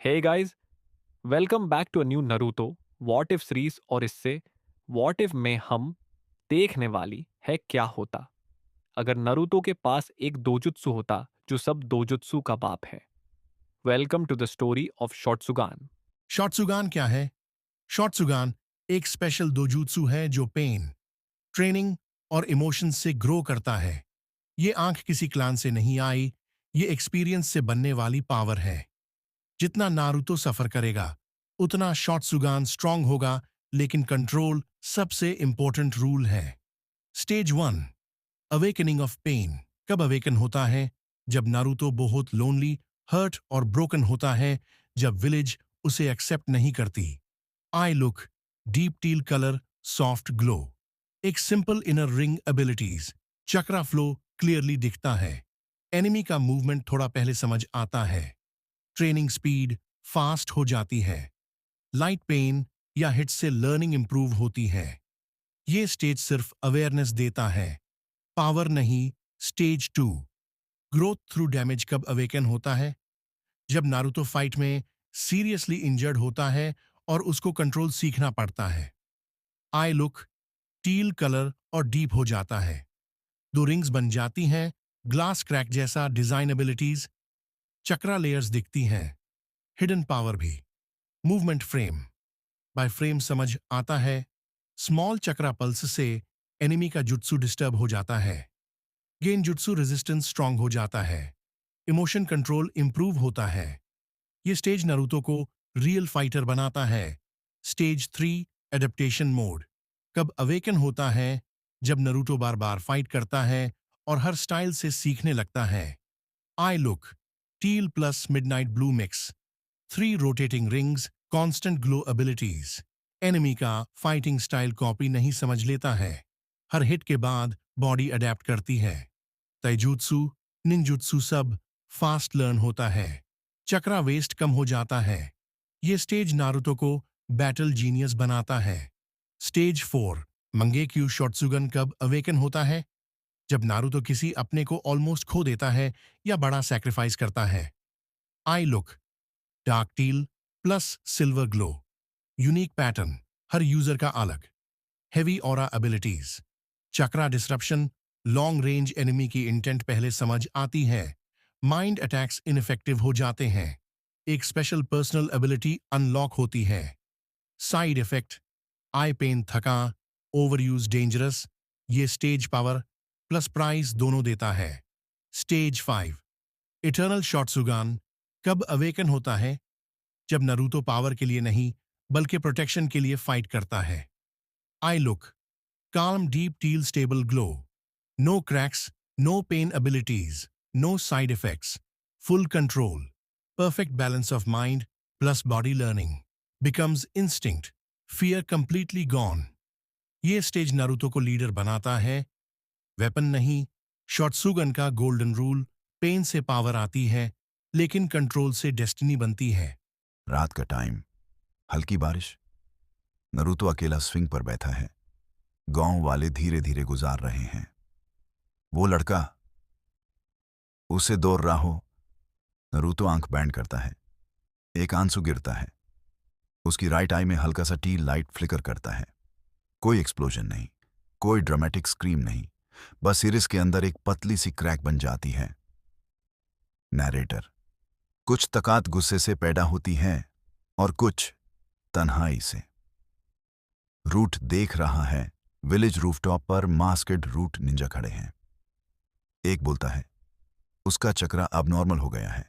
Hey guys, welcome back to a new Naruto what if series. और इससे what if में हम देखने वाली है क्या होता अगर नरूतो के पास एक दोजुत्सु होता जो सब दोजुत्सु का बाप है। Welcome to the story of शॉट्सुगान। शॉटसुगान क्या है? शॉटसुगान एक स्पेशल दोजूत्सु है जो पेन, ट्रेनिंग और इमोशंस से ग्रो करता है। ये आंख किसी क्लान से नहीं आई, ये एक्सपीरियंस से बनने वाली पावर है। जितना नारुतो सफर करेगा, उतना शॉटसुगान स्ट्रांग होगा, लेकिन कंट्रोल सबसे इंपॉर्टेंट रूल है। Stage 1, awakening of pain. कब अवेकन होता है? जब नारुतो बहुत लोनली, हर्ट और ब्रोकन होता है, जब विलेज उसे एक्सेप्ट नहीं करती। I look, deep teal colour, soft glow. एक सिंपल इनर रिंग एबिलिटीज, चक्रा फ्लो क्लियरली दिखता है। एनिमी का मूवमेंट थोड़ा पहले समझ आता है। ट्रेनिंग स्पीड फास्ट हो जाती है। लाइट पेन या हिट से लर्निंग इंप्रूव होती है। ये स्टेज सिर्फ अवेयरनेस देता है, पावर नहीं। Stage 2, growth through damage. कब अवेकन होता है? जब नारुतो फाइट में सीरियसली इंजर्ड होता है और उसको कंट्रोल सीखना पड़ता है। आई लुक, टील कलर और डीप हो जाता है। दो रिंग्स बन जाती हैं, ग्लास क्रैक जैसा डिजाइन एबिलिटीज, चक्रा लेयर्स दिखती हैं। हिडन पावर भी। मूवमेंट फ्रेम बाय फ्रेम समझ आता है। स्मॉल चक्रा पल्स से एनिमी का जुत्सु डिस्टर्ब हो जाता है। गेन जुत्सु रेजिस्टेंस स्ट्रांग हो जाता है। इमोशन कंट्रोल इंप्रूव होता है। ये स्टेज नारुतो को रियल फाइटर बनाता है। Stage 3, adaptation mode. कब अवेकन होता है? जब नारुतो बार बार फाइट करता है और हर स्टाइल से सीखने लगता है। Eye look, teal plus midnight blue mix, 3 rotating rings, constant glow abilities. Enemy का फाइटिंग स्टाइल कॉपी नहीं समझ लेता है। हर हिट के बाद बॉडी अडेप्ट करती है। तैजूत्सु, निंजुत्सु सब फास्ट लर्न होता है। चक्रा वेस्ट कम हो जाता है। ये स्टेज नारुतो को बैटल जीनियस बनाता है। स्टेज 4, मंगेक्यू शॉट्सुगन। कब अवेकन होता है? जब नारुतो किसी अपने को ऑलमोस्ट खो देता है या बड़ा सैक्रिफाइस करता है। Eye look, dark teal plus silver glow, unique pattern, हर यूजर का अलग। Heavy aura abilities, chakra disruption, long range enemy की इंटेंट पहले समझ आती है। माइंड अटैक्स इनफेक्टिव हो जाते हैं। एक स्पेशल पर्सनल एबिलिटी अनलॉक होती है। साइड इफेक्ट, आई पेन, थका, ओवर यूज डेंजरस। ये स्टेज पावर प्लस प्राइस दोनों देता है। स्टेज 5, इटर्नल शॉट्सुगान। कब अवेकन होता है? जब नारुतो पावर के लिए नहीं, बल्कि प्रोटेक्शन के लिए फाइट करता है। Eye look, calm deep teal stable glow, no cracks, no pain abilities, no side effects, full control, perfect balance of mind plus body learning, becomes instinct, fear completely gone. ये stage Naruto को leader बनाता है, weapon नहीं। शॉट्सुगन का golden rule, pen से power आती है, लेकिन कंट्रोल से डेस्टिनी बनती है। रात का टाइम, हल्की बारिश। नरूतो अकेला स्विंग पर बैठा है। गांव वाले धीरे धीरे गुजार रहे हैं। वो लड़का उसे दौड़ रहा हो। नरूतो आंख बैंड करता है। एक आंसू गिरता है। उसकी राइट आई में हल्का सा टी लाइट फ्लिकर करता है। कोई एक्सप्लोजन नहीं, कोई ड्रामेटिक स्क्रीम नहीं, बस इरिस के अंदर एक पतली सी क्रैक बन जाती है। नैरेटर, कुछ तकात गुस्से से पैदा होती हैं और कुछ तन्हाई से। रूट देख रहा है। विलेज रूफटॉप पर मास्केड रूट निंजा खड़े हैं। एक बोलता है, उसका चक्रा अब नॉर्मल हो गया है।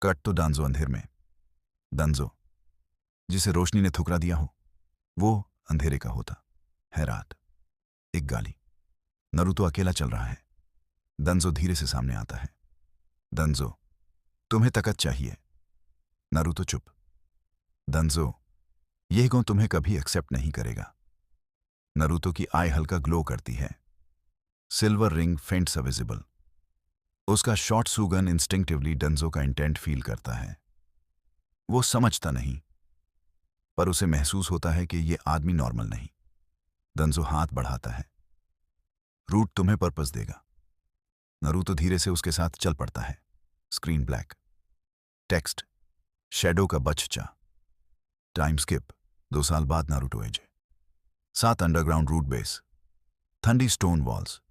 कट तो डांजो अंधेर में। दंजो, जिसे रोशनी ने ठुकरा दिया हो, वो अंधेरे का होता है। रात, एक गाली। नरूतो अकेला चल रहा है। दंजो धीरे से सामने आता है। दंजो, तुम्हें तकत चाहिए। नरूतो चुप। दंजो, यह गांव तुम्हें कभी एक्सेप्ट नहीं करेगा। नरूतो की आई हल्का ग्लो करती है। सिल्वर रिंग फेंट सा विजिबल। उसका शॉर्ट सूगन इंस्टिंक्टिवली डंजो का इंटेंट फील करता है। वो समझता नहीं, पर उसे महसूस होता है कि ये आदमी नॉर्मल नहीं। दंजो हाथ बढ़ाता है। रूट तुम्हें पर्पस देगा। नरूतो धीरे से उसके साथ चल पड़ता है। Screen black. टेक्स्ट, शैडो का बच्चा। टाइम स्किप, 2 साल बाद Naruto age. 7 underground root base, ठंडी स्टोन वॉल्स,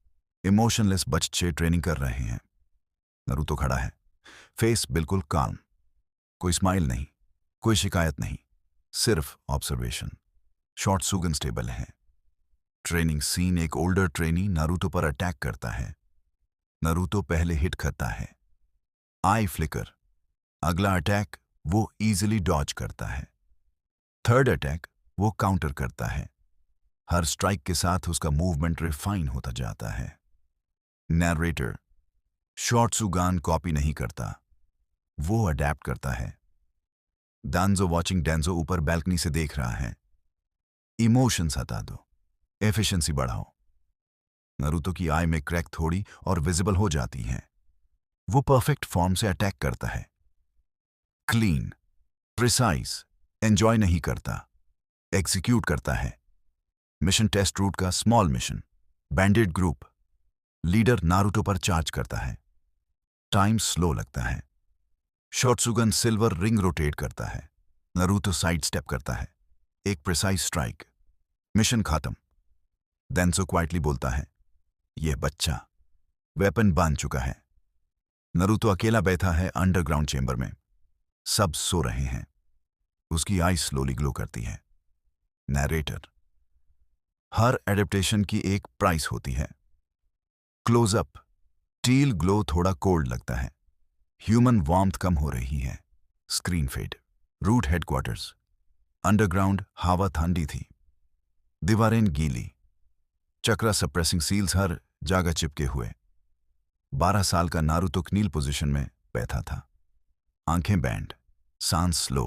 इमोशनलेस बच्चे ट्रेनिंग कर रहे हैं। नारुतो खड़ा है, फेस बिल्कुल काम, कोई स्माइल नहीं, कोई शिकायत नहीं, सिर्फ ऑब्जर्वेशन। शॉर्ट सुगन स्टेबल है। ट्रेनिंग सीन, एक ओल्डर ट्रेनी नारुतो पर अटैक करता है। नारुतो पहले हिट करता है, आई फ्लिकर। अगला अटैक वो इजीली डॉज करता है। थर्ड अटैक वो काउंटर करता है। हर स्ट्राइक के साथ उसका मूवमेंट रिफाइन होता जाता है। नैरेटर, शॉर्ट सुगान कॉपी नहीं करता, वो अडेप्ट करता है। दांजो वॉचिंग, डेंजो ऊपर बैल्कनी से देख रहा है। इमोशंस हटा दो, एफिशिएंसी बढ़ाओ। नारुतो की आई में क्रैक थोड़ी और विजिबल हो जाती है। वो परफेक्ट फॉर्म से अटैक करता है। क्लीन, प्रिसाइज, एंजॉय नहीं करता, एग्जीक्यूट करता है। मिशन टेस्ट रूट का small mission, banded group. Leader Naruto पर चार्ज करता है। टाइम स्लो लगता है। शॉर्टसुगन सिल्वर रिंग रोटेट करता है। नारुतो साइड स्टेप करता है। एक प्रिसाइज स्ट्राइक, मिशन खत्म। डेंजो क्वाइटली बोलता है, यह बच्चा वेपन बांध चुका है। नारुतो अकेला बैठा है अंडरग्राउंड चेंबर में। सब सो रहे हैं। उसकी आई स्लोली ग्लो करती है। नैरेटर, हर एडेप्टेशन की एक प्राइस होती है। क्लोजअप, टील ग्लो थोड़ा कोल्ड लगता है। ह्यूमन वार्मथ कम हो रही है। Screen fade, root headquarters. Underground हवा ठंडी थी, दीवारें गीली। चक्रा सप्रेसिंग सील्स हर जगह चिपके हुए। 12 साल का नारुतो नील पोजीशन में बैठा था। आंखें बैंड, सांस स्लो,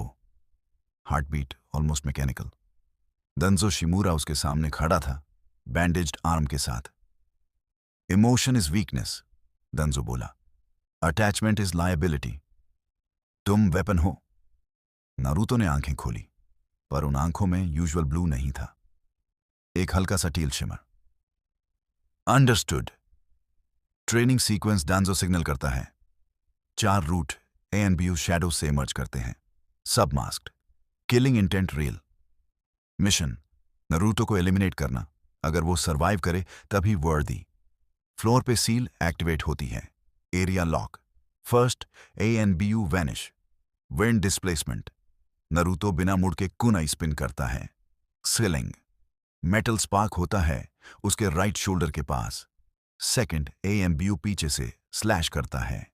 हार्टबीट ऑलमोस्ट मैकेनिकल। दंजो शिमूरा उसके सामने खड़ा था, बैंडेज्ड आर्म के साथ। इमोशन इज वीकनेस, दंजो बोला। Attachment is liability. तुम वेपन हो। नारुतो ने आंखें खोली, पर उन आंखों में यूजुअल ब्लू नहीं था, एक हल्का सा teal shimmer. Understood. Training sequence, Danzo signal करता है। 4 रूट ANBU शैडो से इमर्ज करते हैं। सब masked, killing intent real. Mission, Naruto को एलिमिनेट करना। अगर वो सरवाइव करे तभी वर्दी। फ्लोर पे सील एक्टिवेट होती है। Area lock. First ANBU vanish. Wind displacement, Naruto बिना मुड़ के कुनाई स्पिन करता है। सीलिंग, मेटल स्पार्क होता है उसके राइट शोल्डर के पास। सेकंड ANBU पीछे से स्लैश करता है।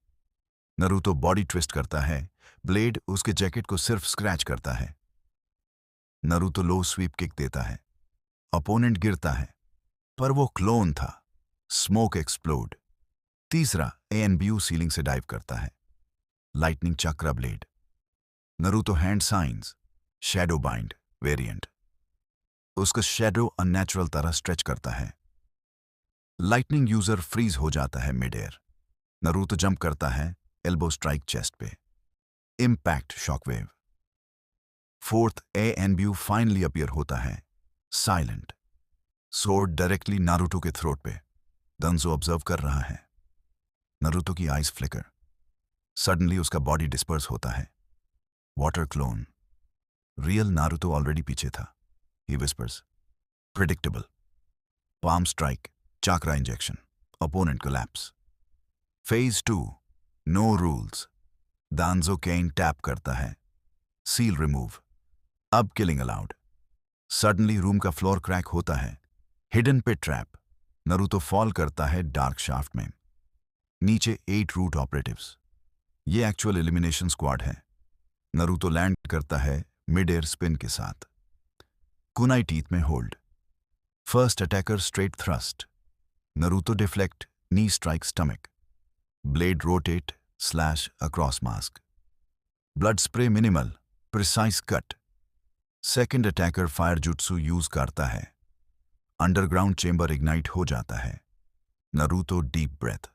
नारुतो बॉडी ट्विस्ट करता है। ब्लेड उसके जैकेट को सिर्फ स्क्रैच करता है। नारुतो लो स्वीप किक देता है। अपोनेंट गिरता है, पर वो क्लोन था। Smoke explode. तीसरा ANBU सीलिंग से डाइव करता है। Lightning chakra blade. Naruto hand signs, shadow bind variant. उसका शैडो अननेचुरल तरह स्ट्रेच करता है। लाइटनिंग यूजर फ्रीज हो जाता है मिड एयर। नारुतो जंप करता है, एल्बो स्ट्राइक चेस्ट पे। Impact shockwave. Fourth ANBU finally appear होता है, साइलेंट। सोर्ड डायरेक्टली नारुतो के थ्रोट पे। दंजो ऑब्जर्व कर रहा है। नारुतो की आइज फ्लिकर। सडनली उसका बॉडी डिस्पर्स होता है। Water clone. Real Naruto already पीछे था। He whispers, predictable. Palm strike, chakra injection, opponent collapse. Phase 2, no rules. Danzo cane tap करता है। Seal remove. अब किलिंग अलाउड। सडनली रूम का फ्लोर क्रैक होता है। Hidden pit trap. Naruto fall करता है डार्क शाफ्ट में। नीचे 8 रूट ऑपरेटिव्स। ये एक्चुअल एलिमिनेशन स्क्वाड है। नारुतो लैंड करता है मिड एयर स्पिन के साथ। कुनाई टीथ में hold. First attacker straight thrust. Naruto deflect, knee strike stomach. Blade rotate, slash across mask. Blood spray minimal, precise cut. Second attacker fire jutsu use करता है। Underground chamber ignite हो जाता है। Naruto deep breath.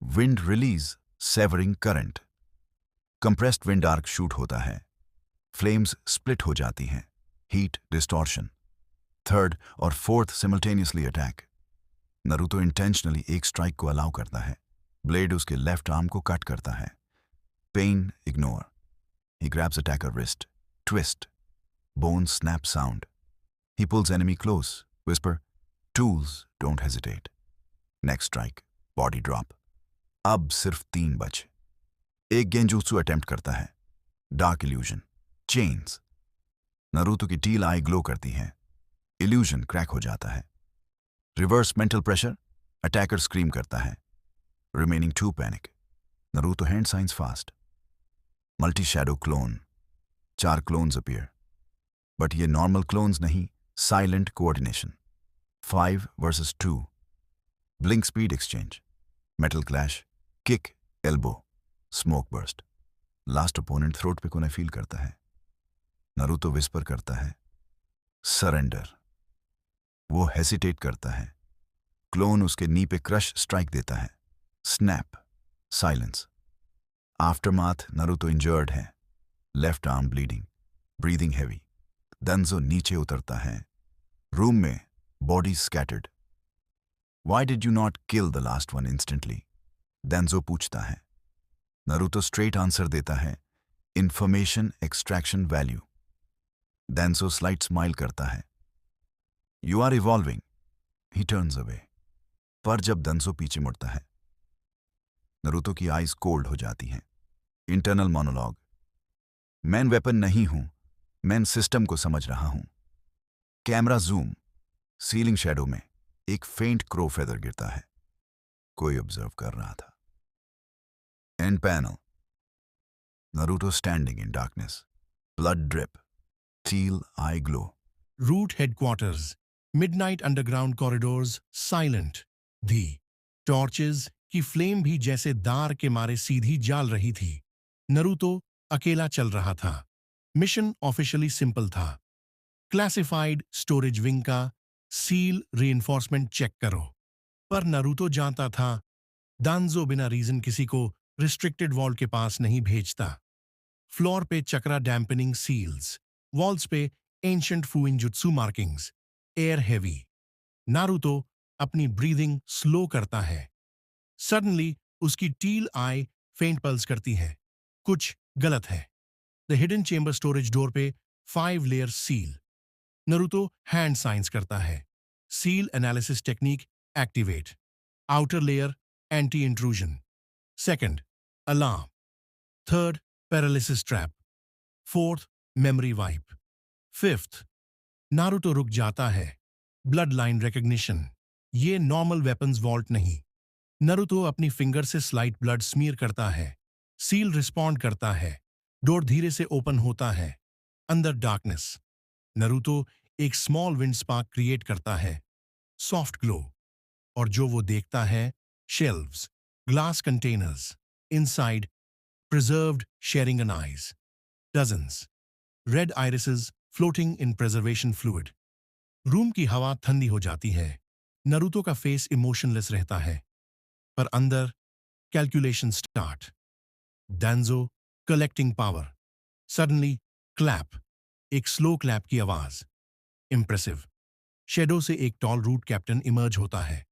Wind release, severing current. Compressed wind arc shoot होता है। Flames split हो जाती हैं। Heat distortion. थर्ड और fourth simultaneously attack. Naruto intentionally एक स्ट्राइक को अलाउ करता है। ब्लेड उसके लेफ्ट आर्म को कट करता है। Pain ignore. He grabs attacker wrist. Twist. Bones snap sound. He pulls enemy close. Whisper, tools, don't hesitate. Next strike. Body drop. अब सिर्फ 3 बचे. एक गेंजूत्सु अटेम्प्ट करता है. Dark illusion. चेन्स. नरूतो की टील आई ग्लो करती है. इल्यूजन क्रैक हो जाता है. Reverse mental pressure. Attacker scream करता है. Remaining 2 panic. Naruto hand signs fast. Multi shadow clone. 4 clones appear. But ये नॉर्मल क्लोन्स नहीं, silent coordination. 5 versus 2. Blink speed exchange. Metal clash. Kick. Elbow. Smoke burst. Last opponent throat पे कोने feel करता है. नरूतो whisper करता है, surrender. वो hesitate करता है. क्लोन उसके नी पे क्रश स्ट्राइक देता है. Snap. Silence. Aftermath. Naruto injured है. Left arm bleeding. Breathing heavy. Danzo नीचे उतरता है. रूम में body scattered. Why did you not kill the last one instantly? Danzo पूछता है. नरूतो स्ट्रेट आंसर देता है, information extraction value. Danzo slight smile करता है. You are evolving. He turns away. पर जब दंजो पीछे मुड़ता है, नरूतो की आईज कोल्ड हो जाती हैं. Internal monologue. मैं वेपन नहीं हूं, मैं सिस्टम को समझ रहा हूं. Camera zoom. सीलिंग शैडो में एक फेंट क्रो फेदर गिरता है. कोई ऑब्जर्व कर रहा था. End panel. Naruto standing in darkness. Blood drip. Teal eye glow. Root headquarters. Midnight underground corridors. Silent. The torches की फ्लेम भी जैसे दार के मारे सीधी जाल रही थी. नरूतो अकेला चल रहा था. मिशन ऑफिशियली सिंपल था. क्लासिफाइड स्टोरेज विंग का सील रीइंफोर्समेंट चेक करो. पर नरूतो जानता था, दांजो बिना रीजन किसी को रिस्ट्रिक्टेड वॉल्ट के पास नहीं भेजता. फ्लोर पे चक्रा डैम्पनिंग सील्स. वॉल्स पे ancient fuinjutsu markings. Air heavy. Naruto अपनी ब्रीदिंग स्लो करता है. सडनली उसकी टील आई फेंट पल्स करती है. कुछ गलत है. The hidden chamber storage door पे 5 लेयर सील. नरूतो हैंड साइंस करता है. Seal analysis technique activate. Outer layer anti intrusion. Second alarm. Third paralysis trap. Fourth memory wipe. Fifth. Naruto रुक जाता है. Blood line recognition. ये नॉर्मल वेपन्स वॉल्ट नहीं. नरूतो अपनी finger से स्लाइट ब्लड स्मीयर करता है. सील रिस्पॉन्ड करता है. डोर धीरे से ओपन होता है. अंदर डार्कनेस. नरूतो एक स्मॉल विंड स्पार्क क्रिएट करता है. Soft glow. और जो वो देखता है, shelves, glass containers. Inside preserved Sharingan eyes. Dozens. Red irises floating in preservation fluid. Room की हवा ठंडी हो जाती है. नरूतो का फेस इमोशनलेस रहता है. पर अंदर calculation start. Danzo collecting power. Suddenly clap. एक स्लो क्लैप की आवाज. इंप्रेसिव. शेडो से एक टॉल रूट कैप्टन इमर्ज होता है.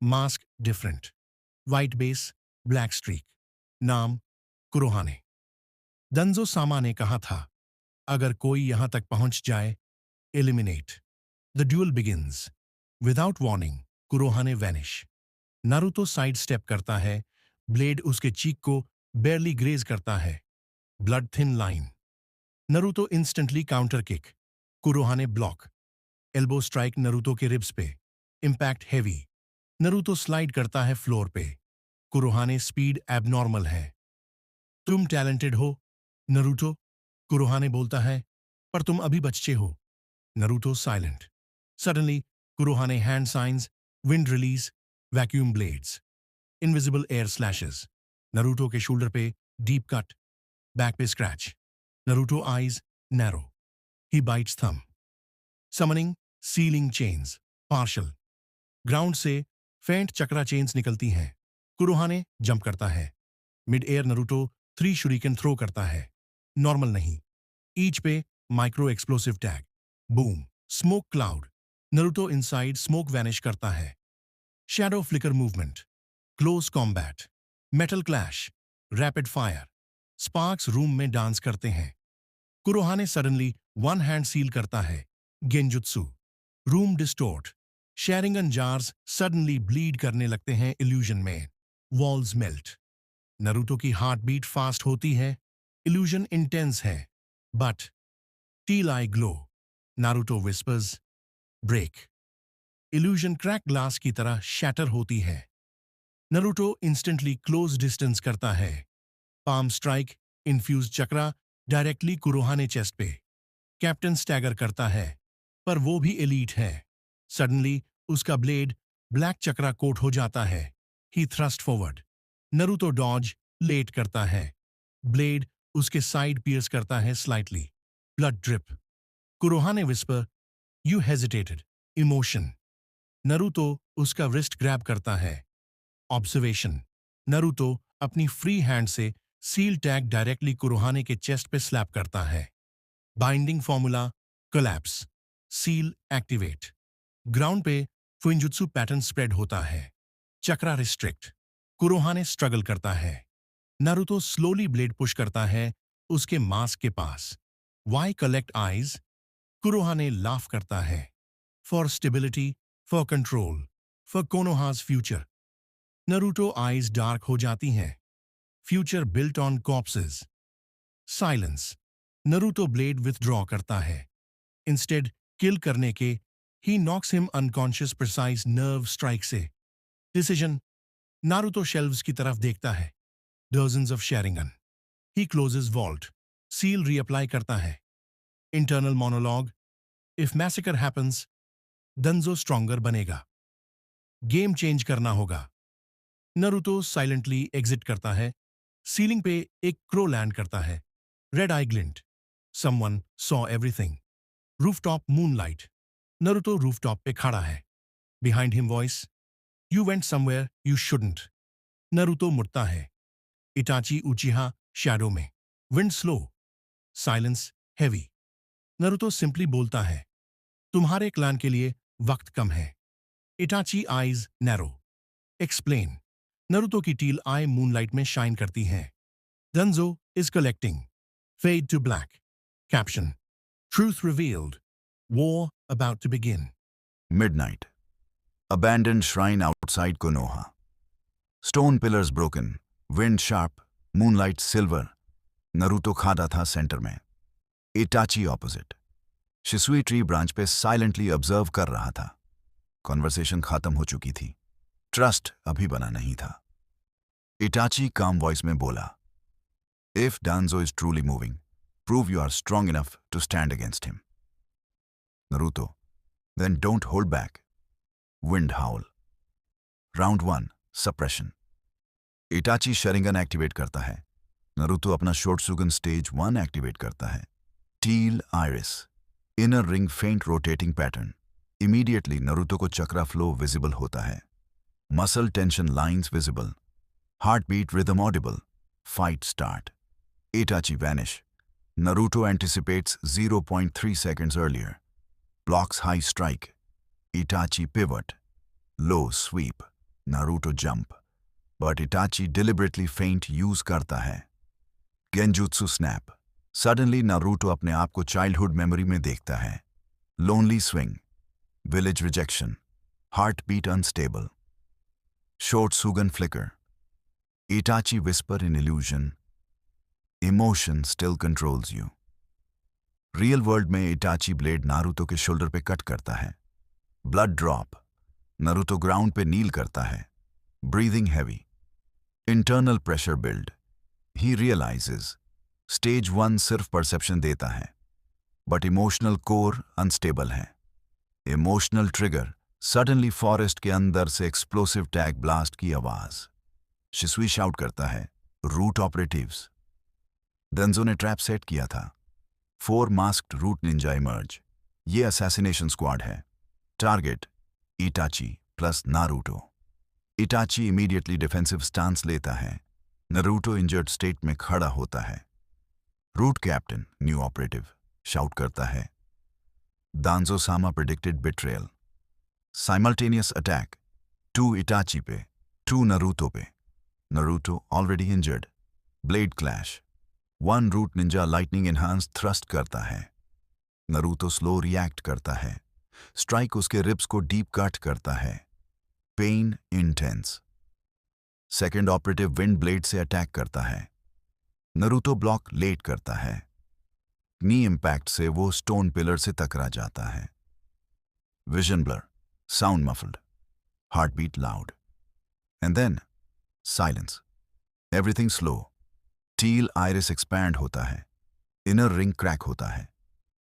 Mask different. White base, black streak. नाम कुरोहाने. दंजो सामा ने कहा था, अगर कोई यहां तक पहुंच जाए, eliminate. The duel begins. Without warning Kurohane vanish. Naruto side step करता है. ब्लेड उसके चीक को बेयरली ग्रेज करता है. Blood thin line. Naruto instantly counter kick. Kurohane block. Elbow strike Naruto के रिब्स पे. Impact heavy. नरूतो स्लाइड करता है फ्लोर पे. कुरोहाने स्पीड एबनॉर्मल है. तुम टैलेंटेड हो, नरूतो, कुरोहाने बोलता है, पर तुम अभी बच्चे हो. Naruto silent. Suddenly Kurohane hand signs, wind release, vacuum blades. Invisible air slashes. Naruto के शोल्डर पे डीप कट. बैक पे scratch. Naruto eyes narrow. He bites thumb. Summoning sealing chains. Partial. Ground से फेंट चक्रा chains निकलती हैं. कुरोहाने jump करता है. Mid air Naruto 3 shuriken throw करता है. नॉर्मल नहीं. ईच पे micro explosive tag. Boom. Smoke cloud. Naruto inside smoke vanish करता है. Shadow flicker movement. Close combat. Metal clash. Rapid fire. Sparks room में डांस करते हैं। Kurohane suddenly one hand seal करता है। Genjutsu. Room distort. Sharingan jars suddenly bleed करने लगते हैं इल्यूजन में। Walls melt. नरूतो की हार्ट बीट फास्ट होती है। इल्यूजन इंटेंस है। But teal eye glow. Naruto whispers break. Illusion crack glass की तरह शैटर होती है। नरूटो इंस्टेंटली क्लोज डिस्टेंस करता है। पाम स्ट्राइक इन्फ्यूज चक्रा डायरेक्टली कुरोहाने चेस्ट पे। कैप्टन स्टैगर करता है, पर वो भी एलीट है। सडनली उसका ब्लेड ब्लैक चक्रा कोट हो जाता है। He thrust forward. Naruto dodge late करता है। ब्लेड उसके साइड पियर्स करता है slightly. Blood drip. Kurohane whisper, you hesitated. Emotion. Naruto उसका रिस्ट ग्रैब करता है। ऑब्जर्वेशन। नरूतो अपनी फ्री हैंड से सील टैग डायरेक्टली कुरोहाने के चेस्ट पे स्लैप करता है। Binding formula collapse. Seal activate. Ground पे फुइंजुत्सु पैटर्न स्प्रेड होता है। चक्रा रिस्ट्रिक्ट। कुरोहाने स्ट्रगल करता है। नारुतो स्लोली ब्लेड पुश करता है उसके मास्क के पास। Why collect eyes? Kurohane laugh करता है। For stability, for control, for Konoha's future. Naruto eyes dark हो जाती हैं। Future built on corpses. Silence. Naruto blade withdraw करता है। इंस्टेड किल करने के he knocks him unconscious precise nerve strike से। डिसीजन। नारुतो शेल्व्स की तरफ देखता है। Dozens of Sharingan. He closes vault. Seal reapply करता है। Internal monologue. If massacre happens, दंजो stronger बनेगा। गेम चेंज करना होगा। नरूतो साइलेंटली एग्जिट करता है। सीलिंग पे एक क्रो लैंड करता है। Red eye glint. Someone saw everything. Rooftop moonlight. Naruto rooftop पे खड़ा है। Behind him voice, you went somewhere you shouldn't. Naruto मुड़ता है। इटाची उचिहा शैडो में। Wind slow. Silence heavy. Naruto simply बोलता है, तुम्हारे क्लैन के लिए वक्त कम है। Itachi eyes narrow. Explain. Naruto की टील आई मूनलाइट में शाइन करती हैं। Danzo is collecting. Fade to black. Caption. Truth revealed. War about to begin. Midnight. Abandoned shrine outside Konoha. Stone pillars broken. Wind sharp. Moonlight silver. Naruto खड़ा था centre में. Itachi opposite. शिसुई tree branch पे silently observe कर रहा था. Conversation खत्म हो चुकी थी. ट्रस्ट अभी बना नहीं था. इटाची काम वॉइस में बोला, If Danzo is truly moving, prove you are strong enough to stand against him. Naruto, then don't hold back. Wind howl. Round 1, suppression. Itachi Sharingan activate करता है. Naruto अपना Shotsugan स्टेज 1 एक्टिवेट करता है. Teal Iris. Inner ring faint rotating pattern. Immediately Naruto को चक्रा flow visible होता है. Muscle tension lines visible. Heartbeat rhythm audible. Fight start. Itachi vanish. Naruto anticipates 0.3 seconds earlier. Blocks high strike. Itachi pivot. Low sweep. Naruto jump. But Itachi deliberately feint use करता है. Genjutsu snap. Suddenly Naruto अपने आप को childhood memory में देखता है. Lonely swing. Village rejection. Heartbeat unstable. Shotsugan flicker. Itachi whisper in illusion. Emotion still controls you. Real world में Itachi blade Naruto के शोल्डर पे कट करता है. Blood drop. नारुतो ग्राउंड पे नील करता है. Breathing heavy. Internal pressure build. He realizes stage 1 सिर्फ perception देता है, बट इमोशनल कोर अनस्टेबल है. Emotional trigger. सडनली फॉरेस्ट के अंदर से एक्सप्लोसिव टैग ब्लास्ट की आवाज. शिसुई शाउट करता है, रूट ऑपरेटिव्स. दंजो ने ट्रैप सेट किया था. 4 मास्क्ड रूट निंजा इमर्ज. ये असैसिनेशन स्क्वाड है. Target Itachi plus Naruto. Itachi immediately defensive stance लेता है. नारुतो इंजर्ड स्टेट में खड़ा होता है. Root captain new operative shout करता है. Danzo sama predicted betrayal. Simultaneous attack. 2 Itachi पे, 2 नारुतो पे. Naruto already injured. Blade clash. One root ninja lightning enhance thrust करता है। नरूतो स्लो रिएक्ट करता है। स्ट्राइक उसके रिब्स को डीप कट करता है। Pain intense. Second operative wind blade से अटैक करता है। नरूतो ब्लॉक लेट करता है। नी इंपैक्ट से वो स्टोन पिलर से टकरा जाता है। Vision blur, sound muffled, heart beat loud, and then silence. Everything slow. Teal iris expand होता है। इनर रिंग क्रैक होता है।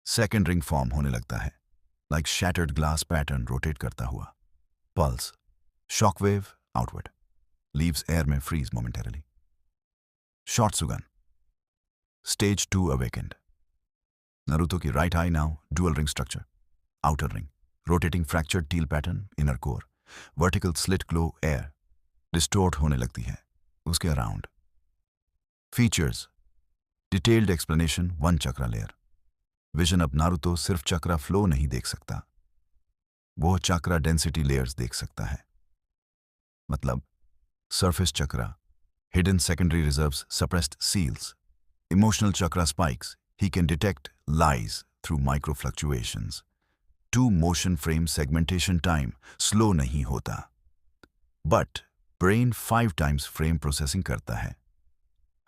सेकेंड रिंग फॉर्म होने लगता है, like shattered glass pattern rotate करता हुआ। Pulse, shockwave outward, leaves air में फ्रीज मोमेंटरली। शॉर्ट सुगन, स्टेज 2 अवेकेंड। नरूतो की right eye now dual ring structure, outer ring, rotating fractured teal pattern, inner core, vertical slit glow air distort होने लगती है उसके around. Features, detailed explanation, 1 chakra layer. Vision अब Naruto सिर्फ chakra flow नहीं देख सकता, वो चक्रा डेंसिटी लेयर्स देख सकता है। मतलब surface chakra, hidden secondary reserves, suppressed seals, emotional chakra spikes, he can detect lies through micro fluctuations. 2 motion frame segmentation time, slow नहीं होता, but brain 5 times frame processing करता है।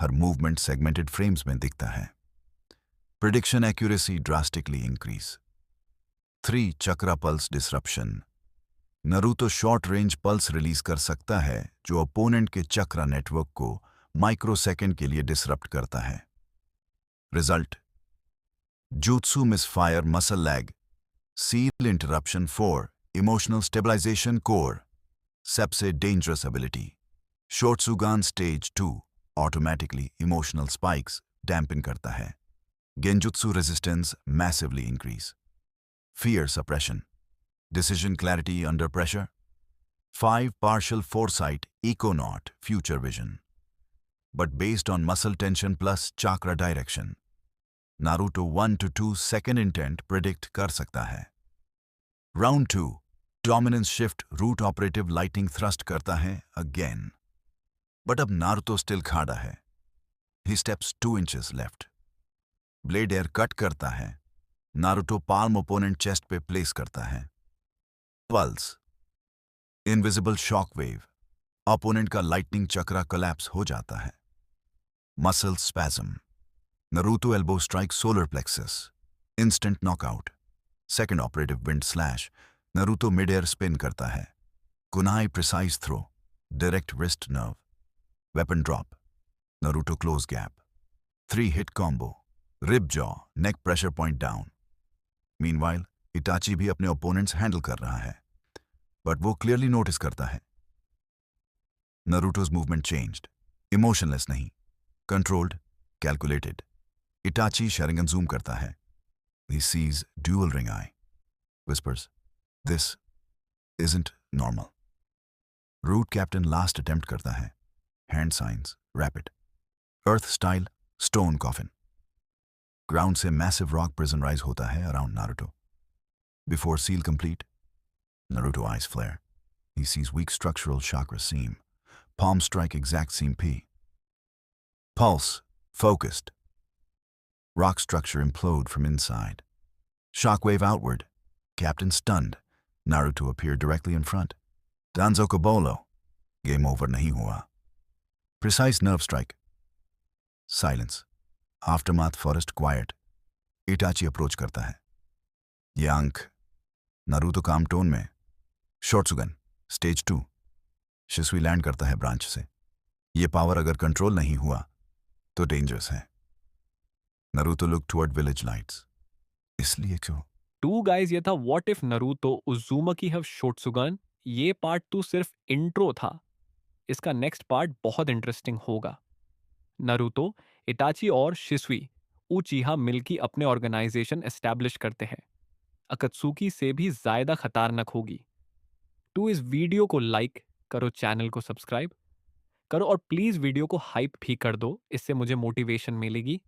हर movement segmented frames में दिखता है। Prediction accuracy drastically increase. 3 chakra pulse disruption. Naruto short range pulse release कर सकता है जो अपोनेंट के चक्रा नेटवर्क को माइक्रोसेकंड के लिए डिसरप्ट करता है। Result, jutsu misfire muscle lag, seal interruption 4, emotional stabilization core, सबसे dangerous ability, shotsugan stage 2, automatically emotional spikes dampen करता है। genjutsu resistance massively increase, fear suppression, decision clarity under pressure, 5 partial foresight, econaut future vision, but based on muscle tension plus chakra direction, Naruto 1 to 2 second intent predict कर सकता है। Round 2, dominance shift, root operative lightning thrust करता है again, but अब Naruto still खड़ा है। He steps 2 inches left, blade air cut करता है। नारुतो पाल्म ओपोनेंट चेस्ट पे प्लेस करता है। Pulse, invisible shock wave, opponent का लाइटनिंग चक्रा कोलैप्स हो जाता है। Muscle spasm, Naruto elbow strike solar plexus, instant knockout. Second operative wind slash, Naruto mid-air spin करता है। Kunai precise throw, direct wrist nerve. Weapon drop, Naruto close gap. 3 hit combo, rib jaw, neck pressure point down. Meanwhile, Itachi भी अपने opponents handle कर रहा है, but वो clearly notice करता है। Naruto's movement changed, emotionless नहीं, controlled, calculated. Itachi Sharingan zoom करता है। He sees dual ring eye. Whispers, "This isn't normal." Root Captain last attempt करता है। Hand signs, rapid. Earth style, stone coffin. Ground से massive rock prison rise होता है around Naruto. Before seal complete, Naruto eyes flare. He sees weak structural chakra seam. Palm strike exact seam P. Pulse, focused. Rock structure implode from inside. Shockwave outward. Captain stunned. Naruto appeared directly in front. Danzo Kobolo. Game over nahi hua. Precise nerve strike. Silence. Aftermath forest quiet. Itachi approach करता है। ये अंक Naruto काम tone में। शॉर्ट्सुगन stage 2। शिसुई land करता है branch से। ये पावर अगर कंट्रोल नहीं हुआ तो डेंजरस है। Naruto look toward village lights. इसलिए क्यों? टू गाइज, ये था व्हाट इफ नरूतो उज़ुमाकी हैव शोत्सुगान। ये पार्ट 2 सिर्फ इंट्रो था। इसका नेक्स्ट पार्ट बहुत इंटरेस्टिंग होगा। नरूतो, इटाची और शिसुई उचिहा मिलकर अपने ऑर्गेनाइजेशन एस्टैब्लिश करते हैं। अकत्सुकी से भी ज्यादा खतरनाक होगी। टू इस वीडियो को लाइक करो, चैनल को सब्सक्राइब करो और प्लीज वीडियो को हाइप भी कर दो, इससे मुझे मोटिवेशन मिलेगी।